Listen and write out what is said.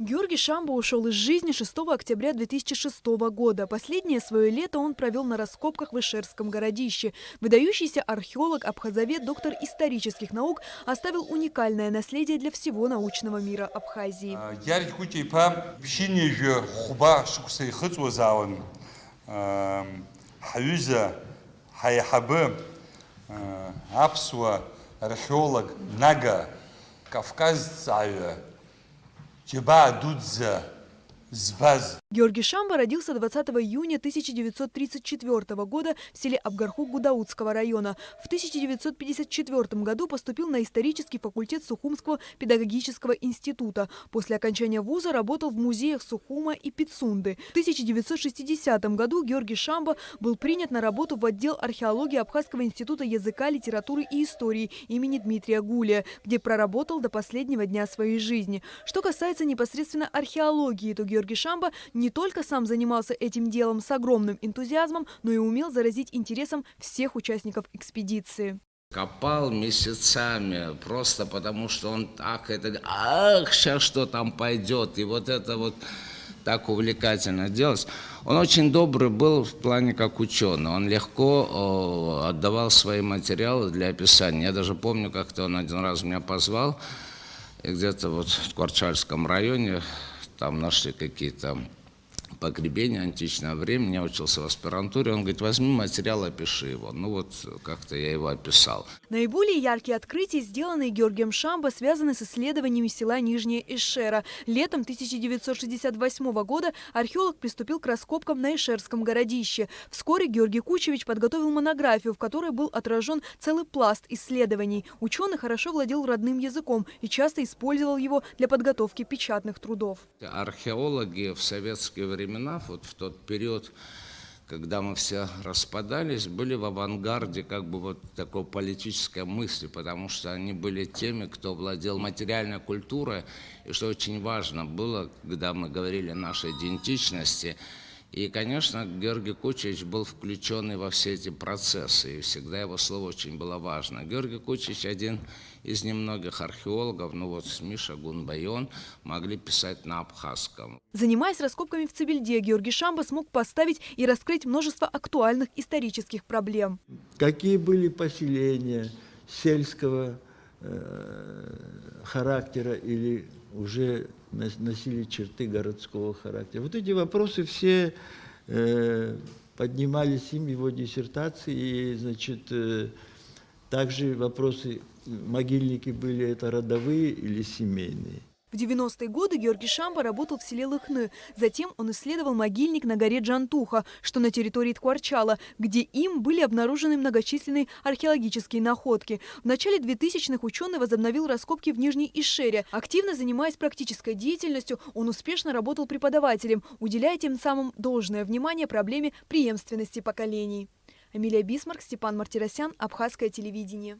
Георгий Шамба ушел из жизни 6 октября 2006 года. Последнее свое лето он провел на раскопках в Ишерском городище. Выдающийся археолог, абхазовед, доктор исторических наук оставил уникальное наследие для всего научного мира Абхазии. Георгий Шамба родился 20 июня 1934 года в селе Абгархук Гудаутского района. В 1954 году поступил на исторический факультет Сухумского педагогического института. После окончания вуза работал в музеях Сухума и Пицунды. В 1960 году Георгий Шамба был принят на работу в отдел археологии Абхазского института языка, литературы и истории имени Дмитрия Гулия, где проработал до последнего дня своей жизни. Что касается непосредственно археологии, то Георгий Шамба не только сам занимался этим делом с огромным энтузиазмом, но и умел заразить интересом всех участников экспедиции. Копал месяцами, просто потому что он сейчас что там пойдет, и вот это вот так увлекательно делать. Он очень добрый был в плане как ученый, он легко отдавал свои материалы для описания. Я даже помню, как-то он один раз меня позвал, и где-то вот в Кварчальском районе там нашли какие-то погребения античного времени, я учился в аспирантуре, он говорит: возьми материал, опиши его. Ну вот, как-то я его описал. Наиболее яркие открытия, сделанные Георгием Шамба, связаны с исследованиями села Нижняя Ишера. Летом 1968 года археолог приступил к раскопкам на Ишерском городище. Вскоре Георгий Кучевич подготовил монографию, в которой был отражен целый пласт исследований. Ученый хорошо владел родным языком и часто использовал его для подготовки печатных трудов. Археологи в советские времена, вот в тот период, когда мы все распадались, были в авангарде как бы вот такой политической мысли, потому что они были теми, кто владел материальной культурой, и что очень важно было, когда мы говорили о нашей идентичности. И, конечно, Георгий Кучевич был включен во все эти процессы, и всегда его слово очень было важно. Георгий Кучевич один из немногих археологов, ну вот Миша Гунбайон, могли писать на абхазском. Занимаясь раскопками в Цибельде, Георгий Шамба смог поставить и раскрыть множество актуальных исторических проблем. Какие были поселения сельского характера или уже носили черты городского характера. Вот эти вопросы все поднимались им в его диссертации, и, значит, также вопросы, могильники были это родовые или семейные. В 90-е годы Георгий Шамба работал в селе Лыхны. Затем он исследовал могильник на горе Джантуха, что на территории Ткварчала, где им были обнаружены многочисленные археологические находки. В начале 2000-х ученый возобновил раскопки в Нижней Ишере. Активно занимаясь практической деятельностью, он успешно работал преподавателем, уделяя тем самым должное внимание проблеме преемственности поколений. Амилия Бисмарк, Степан Мартиросян, Абхазское телевидение.